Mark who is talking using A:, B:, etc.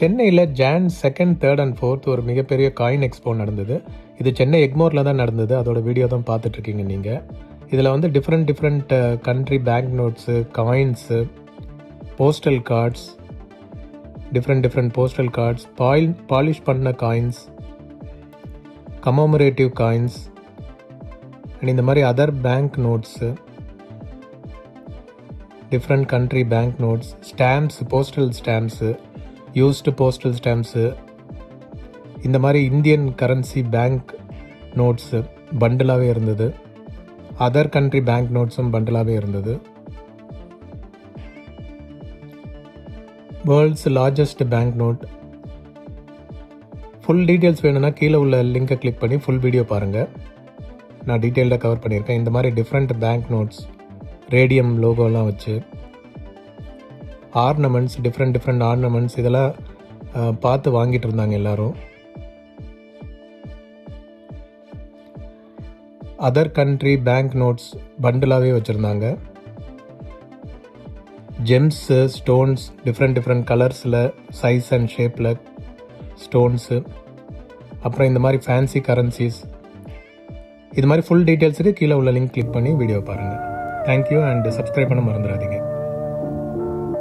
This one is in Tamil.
A: சென்னையில் ஜான் 2, 3 and 4 ஒரு மிகப்பெரிய காயின் எக்ஸ்போ நடந்தது. இது சென்னை எக்மோரில் தான் நடந்தது. அதோட வீடியோ தான் பார்த்துட்ருக்கீங்க நீங்கள். இதில் வந்து different country bank notes, coins, postal cards, different postal cards, polish பண்ண காயின்ஸ், கமோமரேட்டிவ் காயின்ஸ் அண்ட் இந்த மாதிரி other bank notes, different country bank notes, stamps, postal stamps, used postal stamps, இந்த மாதிரி இந்தியன் கரன்சி பேங்க் நோட்ஸு பண்டிலாகவே இருந்தது. அதர் கண்ட்ரி பேங்க் நோட்ஸும் பண்டிலாகவே இருந்தது. World's largest bank note. Full details வேணும்னா கீழே உள்ள லிங்கை கிளிக் பண்ணி ஃபுல் வீடியோ பாருங்கள். நான் டீட்டெயில்டாக கவர் பண்ணியிருக்கேன். இந்த மாதிரி டிஃப்ரெண்ட் பேங்க் நோட்ஸ், ரேடியம் லோகோலாம் வச்சு, ஆர்னமெண்ட்ஸ், டிஃப்ரெண்ட் ஆர்னமெண்ட்ஸ், இதெல்லாம் பார்த்து வாங்கிட்டு இருந்தாங்க எல்லோரும். அதர் கண்ட்ரி பேங்க் நோட்ஸ் பண்டிலாகவே வச்சுருந்தாங்க. ஜெம்ஸு, ஸ்டோன்ஸ், டிஃப்ரெண்ட் கலர்ஸில், சைஸ் அண்ட் ஷேப்பில் ஸ்டோன்ஸு, அப்புறம் இந்த மாதிரி ஃபேன்சி கரன்சிஸ், இது மாதிரி ஃபுல் டீட்டெயில்ஸுக்கு கீழே உள்ள லிங்க் கிளிக் பண்ணி வீடியோ பாருங்கள். தேங்க்யூ அண்ட் சப்ஸ்கிரைப் பண்ண மறந்துடாதீங்க.